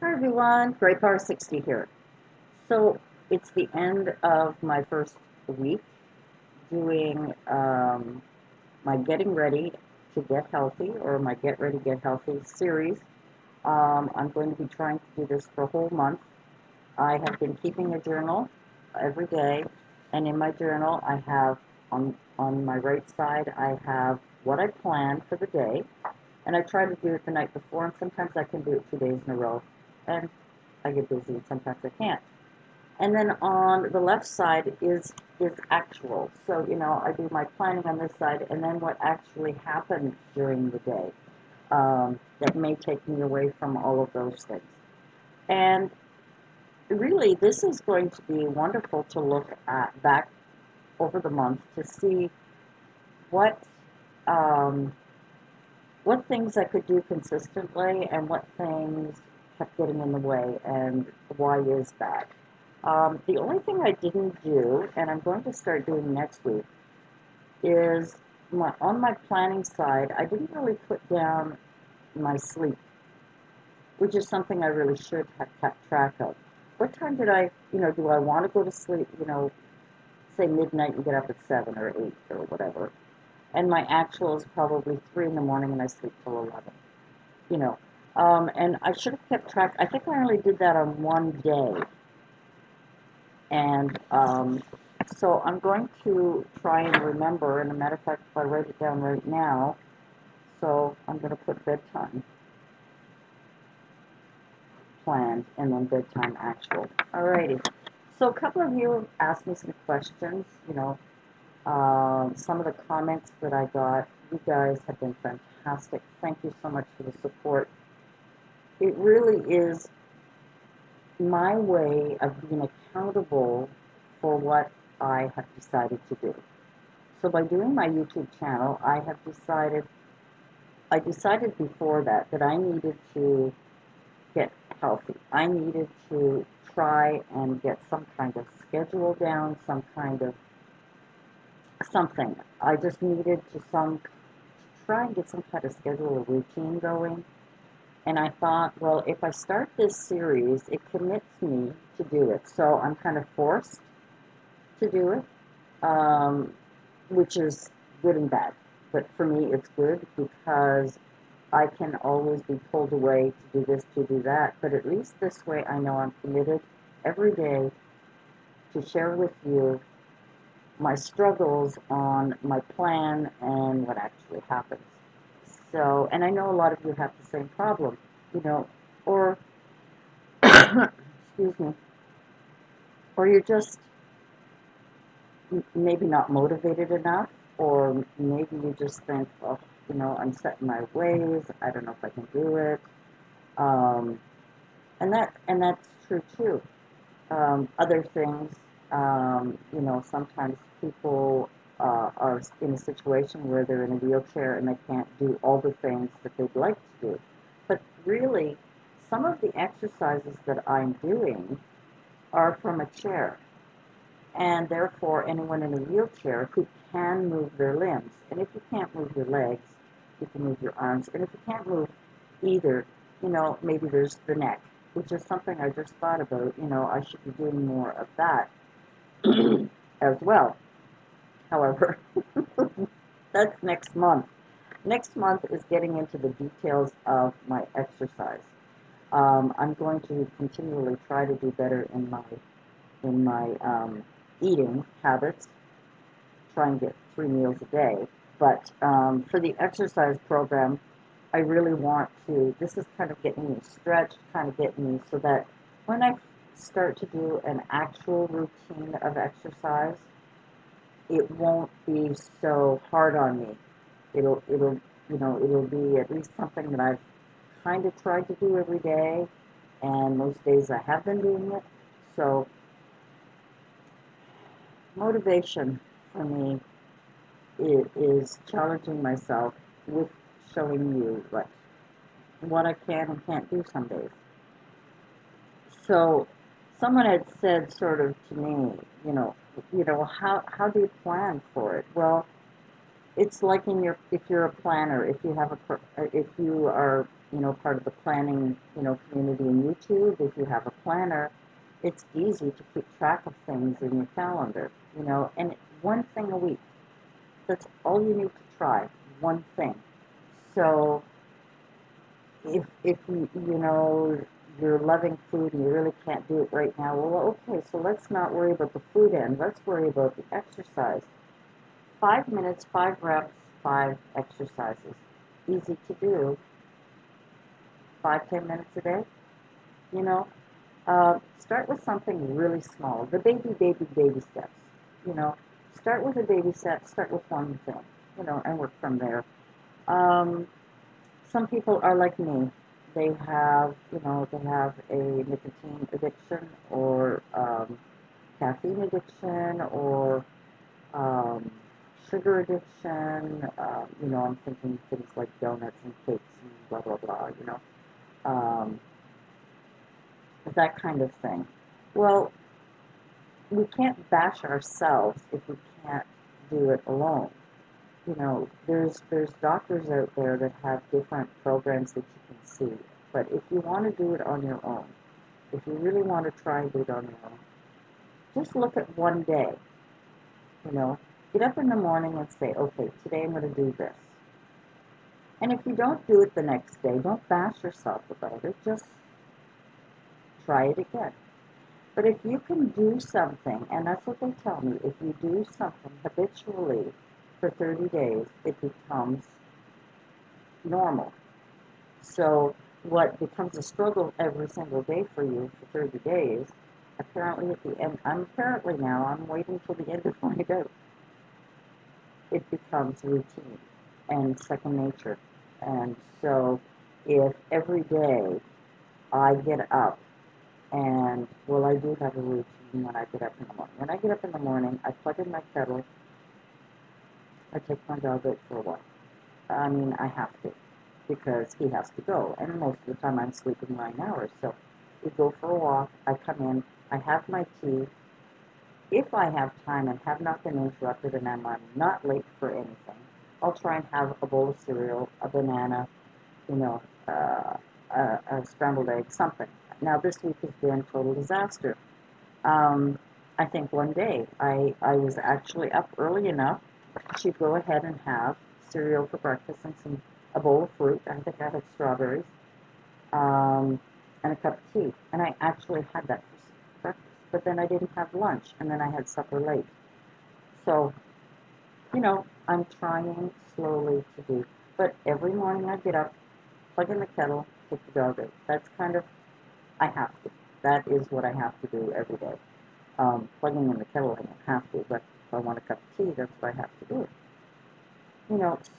Hi everyone, Great Power 60 here. So it's the end of my first week doing my Getting Ready to Get Healthy or my Get Ready Get Healthy series. I'm going to be trying to do this for a whole month. I have been keeping a journal every day, and in my journal, I have on my right side, I have what I plan for the day, and I try to do it the night before, and sometimes I can do it 2 days in a row, and I get busy, and sometimes I can't. And then on the left side is actual. So, I do my planning on this side and then what actually happened during the day that may take me away from all of those things. And really, this is going to be wonderful to look at back over the month to see what um, what things I could do consistently and what things kept getting in the way and why is that. The only thing I didn't do, and I'm going to start doing next week, is on my planning side, I didn't really put down my sleep, which is something I really should have kept track of. What time did do I want to go to sleep, say midnight and get up at 7 or 8 or whatever. And my actual is probably 3 in the morning and I sleep till 11, you know. And I should have kept track. I think I only did that on one day. And so I'm going to try and remember, and a matter of fact, if I write it down right now, so I'm going to put bedtime planned and then bedtime actual. Alrighty. So a couple of you have asked me some questions. Some of the comments that I got, you guys have been fantastic. Thank you so much for the support. It really is my way of being accountable for what I have decided to do. So by doing my YouTube channel, I decided before that I needed to get healthy. I needed to try and get some kind of schedule down, some kind of something. I just needed to try and get some kind of schedule or routine going. And I thought, well, if I start this series, it commits me to do it. So I'm kind of forced to do it, which is good and bad. But for me, it's good because I can always be pulled away to do this, to do that. But at least this way, I know I'm committed every day to share with you my struggles on my plan and what actually happens. So, and I know a lot of you have the same problem, you know, or, excuse me, or you're just maybe not motivated enough, or maybe you just think, well, I'm set in my ways. I don't know if I can do it. Um, and that's true too. Other things, sometimes people are in a situation where they're in a wheelchair and they can't do all the things that they'd like to do. But really, some of the exercises that I'm doing are from a chair, and therefore anyone in a wheelchair who can move their limbs. And if you can't move your legs, you can move your arms. And if you can't move either, maybe there's the neck, which is something I just thought about. I should be doing more of that as well. However, that's next month. Next month is getting into the details of my exercise. I'm going to continually try to do better in my eating habits, try and get 3 meals a day. But for the exercise program, I really want to. This is kind of getting me stretched, kind of getting me so that when I start to do an actual routine of exercise, it won't be so hard on me. It'll be at least something that I've kind of tried to do every day, and most days I have been doing it. So motivation for me is challenging myself with showing you what I can and can't do some days. So someone had said sort of to me, how do you plan for it? Well, it's like if you're a planner, if you are part of the planning, community in YouTube, if you have a planner, it's easy to keep track of things in your calendar, and one thing a week. That's all you need to try, one thing. So if you're loving food and you really can't do it right now, well, okay, so let's not worry about the food end. Let's worry about the exercise. 5 minutes, 5 reps, 5 exercises. Easy to do. 5, 10 minutes a day. You know, start with something really small. The baby steps. You know, start with a baby step. Start with one thing. And work from there. Um, some people are like me. They have a nicotine addiction or caffeine addiction or um, sugar addiction. I'm thinking things like donuts and cakes and blah blah blah. Um, that kind of thing. Well, we can't bash ourselves if we can't do it alone. There's doctors out there that have different programs that you can see. But if you want to do it on your own, if you really want to try and do it on your own, just look at one day. You know, get up in the morning and say, okay, today I'm going to do this. And if you don't do it the next day, don't bash yourself about it. Just try it again. But if you can do something, and that's what they tell me, if you do something habitually for 30 days, it becomes normal. So what becomes a struggle every single day for you for 30 days, apparently at the end, I'm waiting till the end to find out. It becomes routine and second nature. And so if every day I get up and, well, I do have a routine when I get up in the morning. When I get up in the morning, I plug in my kettle, I take my dog out for a walk. I mean, I have to because he has to go. And most of the time I'm sleeping 9 hours. So we go for a walk, I come in, I have my tea. If I have time and have not been interrupted and I'm not late for anything, I'll try and have a bowl of cereal, a banana, you know, uh, a scrambled egg, something. Now this week has been a total disaster. Um, I think one day I was actually up early enough to go ahead and have cereal for breakfast and a bowl of fruit. I think I had strawberries um, and a cup of tea. And I actually had that for breakfast. But then I didn't have lunch, and then I had supper late. So, I'm trying slowly to do. But every morning I get up, plug in the kettle, take the dog out. That's kind of, I have to. That is what I have to do every day. Plugging in the kettle, I don't have to, but if I want a cup of tea, that's what I have to do.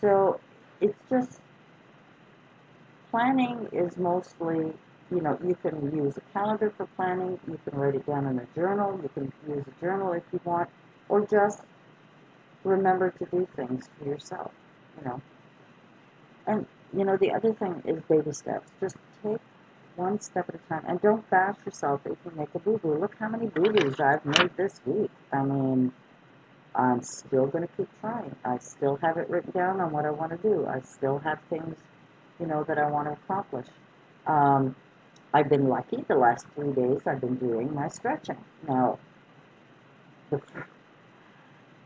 So it's just planning is mostly, you can use a calendar for planning, you can write it down in a journal, you can use a journal if you want, or just remember to do things for yourself, you know. And, the other thing is baby steps. Just take one step at a time and don't bash yourself if you make a boo-boo. Look how many boo-boos I've made this week. I mean, I'm still going to keep trying. I still have it written down on what I want to do. I still have things, that I want to accomplish. Um, I've been lucky. The last 3 days I've been doing my stretching. Now, the,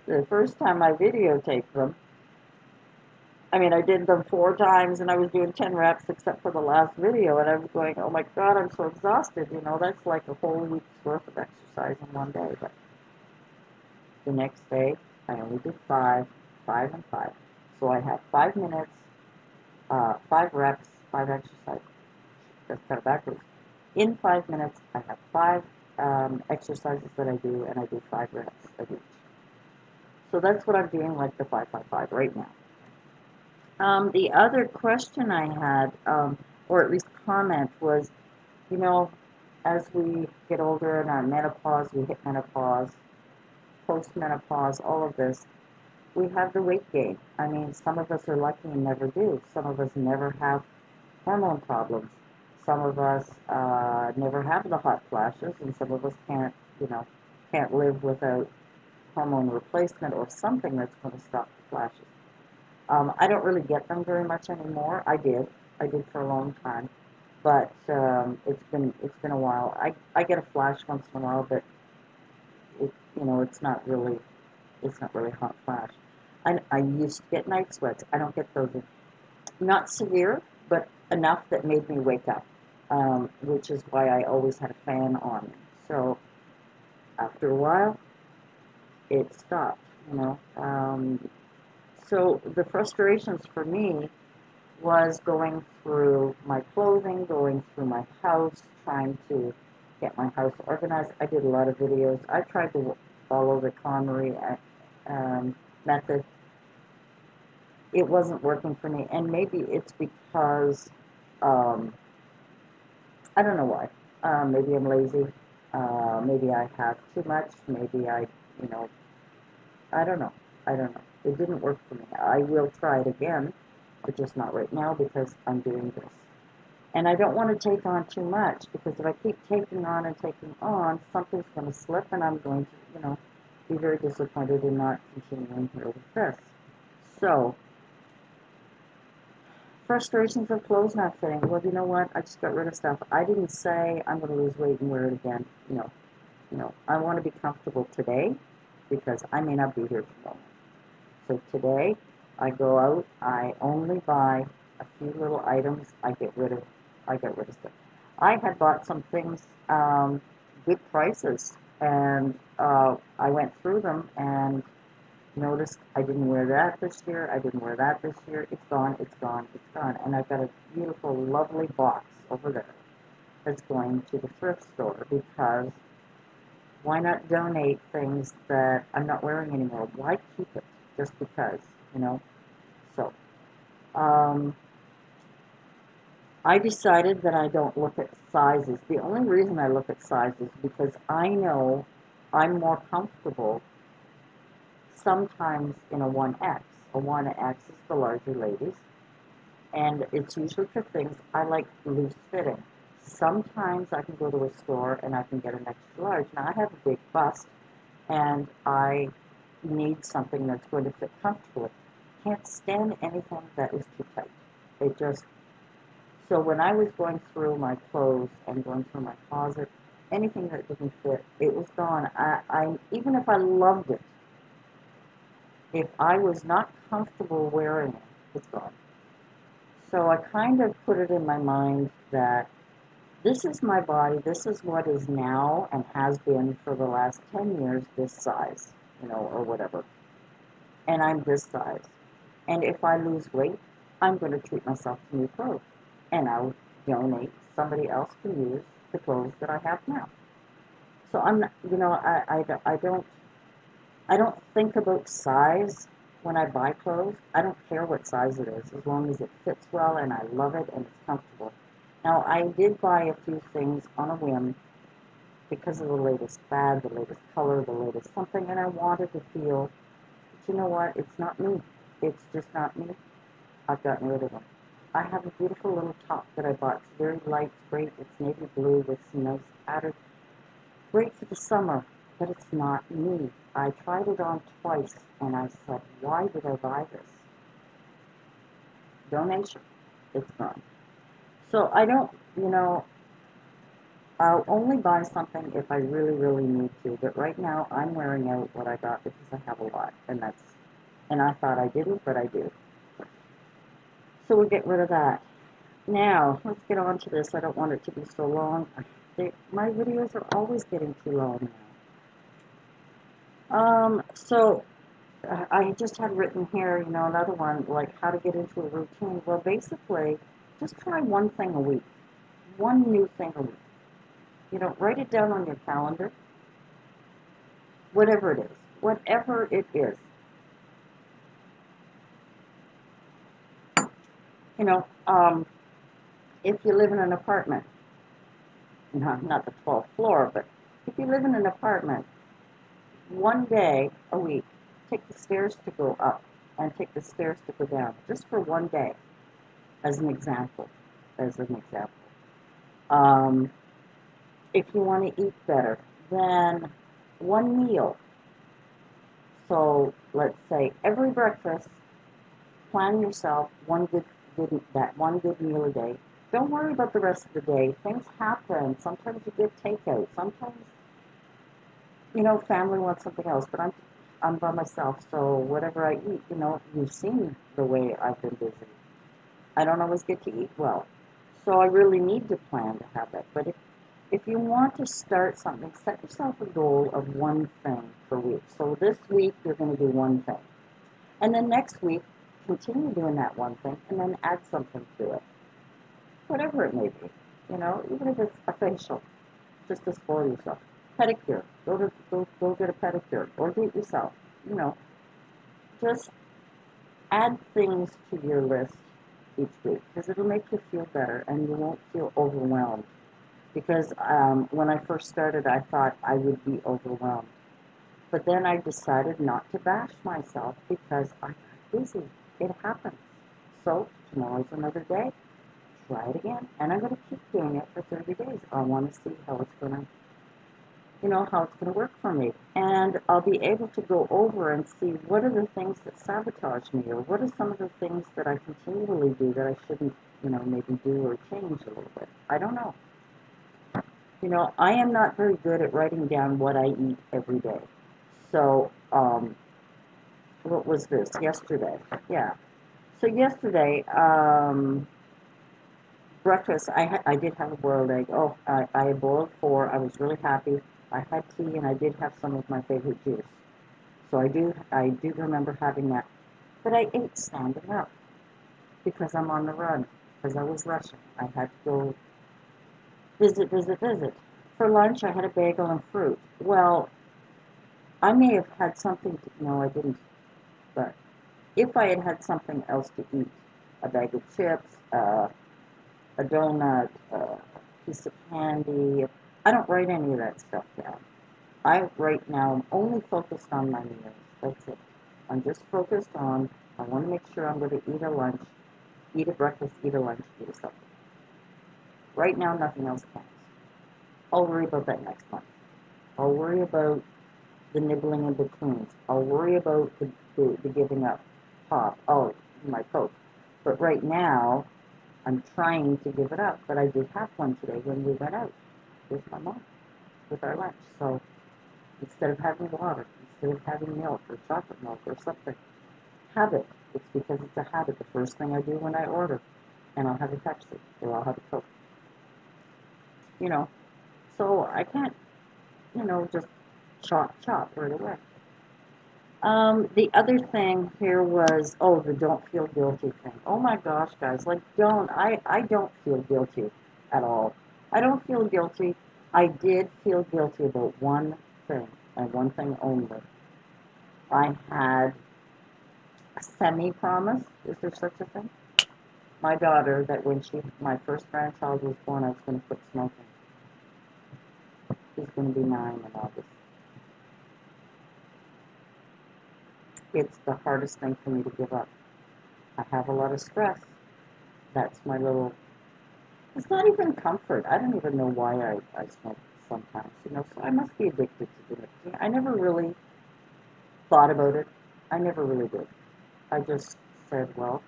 the first time I videotaped them, I mean, I did them 4 times and I was doing 10 reps except for the last video. And I was going, oh my God, I'm so exhausted. That's like a whole week's worth of exercise in one day. But the next day, I only did 5, 5 and 5. So I had 5 minutes, 5 reps, 5 exercises. That's kind of backwards. In 5 minutes, I have 5 exercises that I do, and I do 5 reps of each. So that's what I'm doing, like the 5 right now. The other question I had, or at least comment, was, you know, as we get older in our menopause, we hit menopause, post-menopause, all of this, we have the weight gain. I mean, some of us are lucky and never do. Some of us never have hormone problems. Some of us never have the hot flashes, and some of us can't live without hormone replacement or something that's going to stop the flashes. I don't really get them very much anymore. I did. I did for a long time, but it's been a while. I get a flash once in a while, but it it's not really hot flash. I used to get night sweats. I don't get those. Not severe, but enough that made me wake up, which is why I always had a fan on. So after a while, it stopped. You know. So the frustrations for me was going through my clothing, going through my house, trying to get my house organized. I did a lot of videos. I tried to follow the KonMari method. It wasn't working for me, and maybe it's because um, I don't know why. Maybe I'm lazy. Maybe I have too much. Maybe you know, I don't know. I don't know. It didn't work for me. I will try it again, but just not right now because I'm doing this. And I don't want to take on too much because if I keep taking on and taking on, something's going to slip and I'm going to, be very disappointed in not continuing here with this. So, frustrations of clothes not fitting. Well, you know what? I just got rid of stuff. I didn't say I'm going to lose weight and wear it again. I want to be comfortable today because I may not be here tomorrow. So today, I go out. I only buy a few little items. I get rid of stuff. I had bought some things, good prices, and I went through them and noticed I didn't wear that this year. I didn't wear that this year. It's gone. It's gone. It's gone. And I've got a beautiful, lovely box over there that's going to the thrift store because why not donate things that I'm not wearing anymore? Why keep it just because, you know? So, um, I decided that I don't look at sizes. The only reason I look at sizes is because I know I'm more comfortable sometimes in a 1X. A 1X is the larger ladies, and it's usually for things I like loose fitting. Sometimes I can go to a store and I can get an extra large. Now I have a big bust and I need something that's going to fit comfortably. Can't stand anything that is too tight. It just So when I was going through my clothes and going through my closet, anything that didn't fit, it was gone. I even if I loved it, if I was not comfortable wearing it, it's gone. So I kind of put it in my mind that this is my body, this is what is now and has been for the last 10 years this size, or whatever. And I'm this size. And if I lose weight, I'm going to treat myself to new clothes. And I'll donate. Somebody else can use the clothes that I have now. So I'm not, I don't think about size when I buy clothes. I don't care what size it is, as long as it fits well and I love it and it's comfortable. Now, I did buy a few things on a whim because of the latest fad, the latest color, the latest something, and I wanted to feel, but you know what? It's not me. It's just not me. I've gotten rid of them. I have a beautiful little top that I bought. It's very light, great. It's navy blue with some nice pattern. Great for the summer, but it's not me. I tried it on twice, and I said, why did I buy this? Donation. It's gone. So I don't, I'll only buy something if I really, really need to. But right now, I'm wearing out what I got because I have a lot, and I thought I didn't, but I do. So we'll get rid of that. Now, let's get on to this. I don't want it to be so long. My videos are always getting too long now. I just had written here, another one, like how to get into a routine. Well, basically, just try one thing a week. One new thing a week. Write it down on your calendar, whatever it is. Whatever it is. You know, um, if you live in an apartment, not the 12th floor, but if you live in an apartment, one day a week, take the stairs to go up and take the stairs to go down, just for one day, as an example. As an example. Um, if you want to eat better, then one meal. So let's say every breakfast, plan yourself one good that one good meal a day. Don't worry about the rest of the day. Things happen. Sometimes you get takeout. Sometimes, family wants something else, but I'm by myself, so whatever I eat, you've seen the way I've been busy. I don't always get to eat well. So I really need to plan to have it. But if you want to start something, set yourself a goal of one thing per week. So this week you're going to do one thing. And then next week, continue doing that one thing and then add something to it. Whatever it may be. Even if it's a facial, just to spoil yourself. Pedicure. Go get a pedicure. Or do it yourself. You know, just add things to your list each week because it'll make you feel better and you won't feel overwhelmed. Because when I first started, I thought I would be overwhelmed. But then I decided not to bash myself because I got busy. It happens. So tomorrow's another day. Try it again. And I'm going to keep doing it for 30 days. I want to see how it's going to how it's going to work for me. And I'll be able to go over and see what are the things that sabotage me or what are some of the things that I continually do that I shouldn't, maybe do or change a little bit. I don't know. I am not very good at writing down what I eat every day. So, what was this? Yesterday. Yeah. So yesterday, breakfast, I did have a boiled egg. Oh, I boiled 4. I was really happy. I had tea and I did have some of my favorite juice. So I do remember having that. But I ate standing up because I'm on the run, because I was rushing. I had to go visit, visit, visit. For lunch, I had a bagel and fruit. Well, I may have had something to, no, I didn't, but if I had had something else to eat, a bag of chips, a donut, a piece of candy, I don't write any of that stuff down. I right now am only focused on my meals. That's it. I'm just focused on, I want to make sure I'm going to eat a lunch, eat a breakfast, eat a lunch, eat a supper. Right now, nothing else counts. I'll worry about that next month. I'll worry about the nibbling in betweens. I'll worry about the giving up. Pop. Oh, my Coke. But right now, I'm trying to give it up. But I did have one today when we went out with my mom, with our lunch. So instead of having water, instead of having milk or chocolate milk or something, habit. It's because it's a habit. The first thing I do when I order, and I'll have a Pepsi or I'll have a Coke. You know, so I can't, just chop right away. The other thing here was, oh, the don't feel guilty thing. Oh my gosh, guys, like I don't feel guilty at all. I don't feel guilty. I did feel guilty about one thing and one thing only. I had a semi-promise, is there such a thing? My daughter that when my first grandchild was born, I was going to quit smoking. She's going to be 9 in August. It's the hardest thing for me to give up. I have a lot of stress. That's my little, it's not even comfort. I don't even know why I smoke sometimes, so I must be addicted to the nicotine. I never really thought about it. I never really did. I just said, well,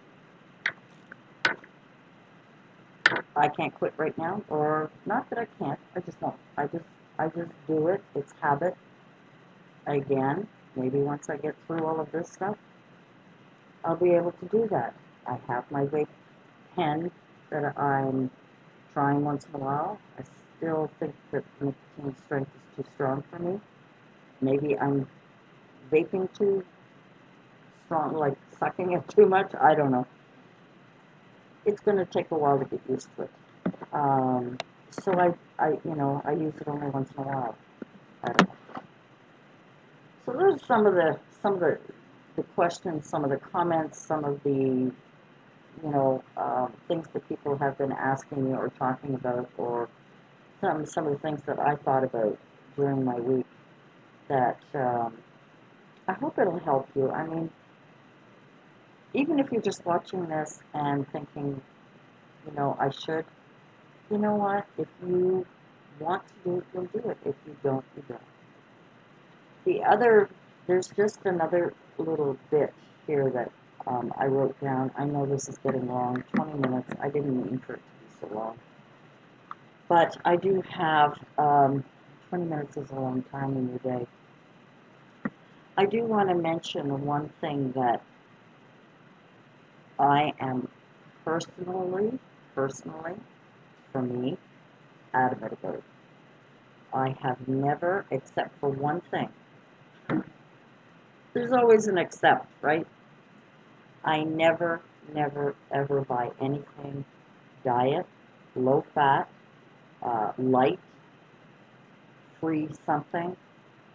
I can't quit right now, or not that I can't, I just won't. I just do it. It's habit. Again, maybe once I get through all of this stuff, I'll be able to do that. I have my vape pen that I'm trying once in a while. I still think that nicotine strength is too strong for me. Maybe I'm vaping too strong, like sucking it too much. I don't know. It's going to take a while to get used to it. So I use it only once in a while. I don't know. So those are some of the questions, some of the comments, some of the things that people have been asking me or talking about, or some of the things that I thought about during my week that I hope it'll help you. I mean, even if you're just watching this and thinking, I should, you know what? If you want to do it, you'll do it. If you don't, you don't. The other, there's just another little bit here that I wrote down, I know this is getting long, 20 minutes. I didn't mean for it to be so long. But I do have, 20 minutes is a long time in your day. I do want to mention one thing that I am personally, for me, adamant about. I have never, except for one thing, there's always an except, right? I never, ever buy anything diet, low fat, light, free something,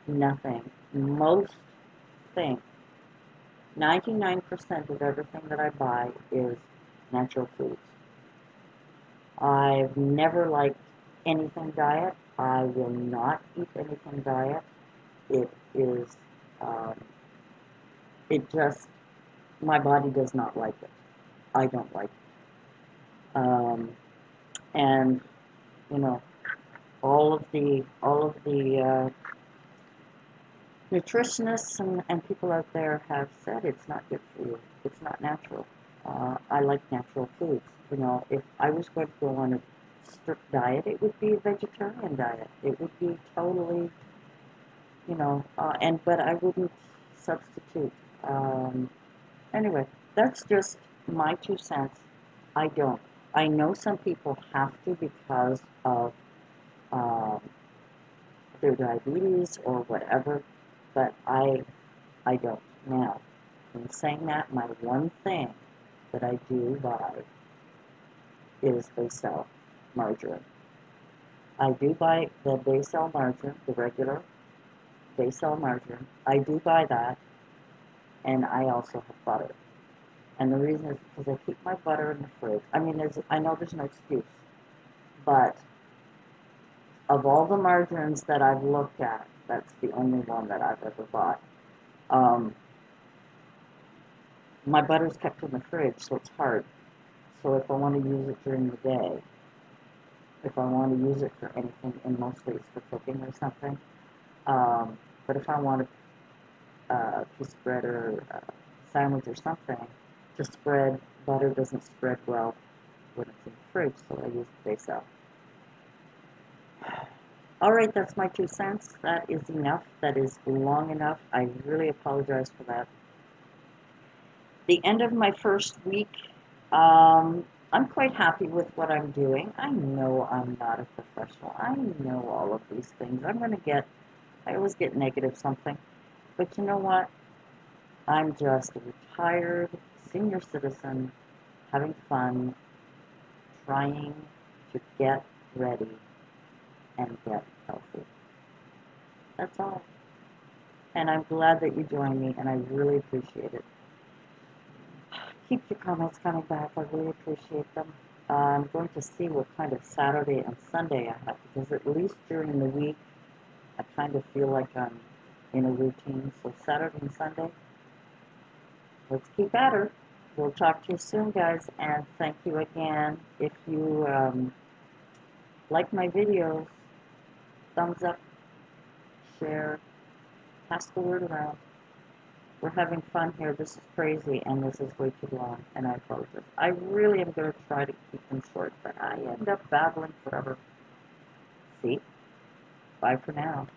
nothing. Most things, 99% of everything that I buy is natural foods. I've never liked anything diet. I will not eat anything diet. It is, um, it just, my body does not like it. I don't like it. And, you know, all of the nutritionists and people out there have said it's not good for you. It's not natural. I like natural foods. You know, if I was going to go on a strict diet, it would be a vegetarian diet. It would be totally, but I wouldn't substitute. Um, anyway, that's just my 2 cents. I don't. I know some people have to because of um, their diabetes or whatever, but I don't. Now, in saying that, my one thing that I do buy is Becel margarine. I do buy the Becel margarine, the regular Becel margarine. I do buy that, and I also have butter. And the reason is because I keep my butter in the fridge. I mean, I know there's no excuse, but of all the margarines that I've looked at, that's the only one that I've ever bought. Um, my butter's kept in the fridge, so it's hard. So if I want to use it during the day, if I want to use it for anything, and mostly it's for cooking or something. But if I want a piece of bread or a sandwich or something to spread, butter doesn't spread well when it's in the fridge, so I use the Becel. All right, that's my 2 cents. That is enough. That is long enough. I really apologize for that. The end of my first week, I'm quite happy with what I'm doing. I know I'm not a professional. I know all of these things. I always get negative something. But you know what? I'm just a retired senior citizen having fun, trying to get ready and get healthy. That's all. And I'm glad that you joined me, and I really appreciate it. Keep your comments coming back. I really appreciate them. I'm going to see what kind of Saturday and Sunday I have, because at least during the week, I kind of feel like I'm in a routine. So Saturday and Sunday, let's keep at her. We'll talk to you soon, guys, and thank you again. If you like my videos, thumbs up, share, pass the word around. We're having fun here. This is crazy, and this is way too long, and I apologize. I really am going to try to keep them short, but I end up babbling forever. See? Bye for now.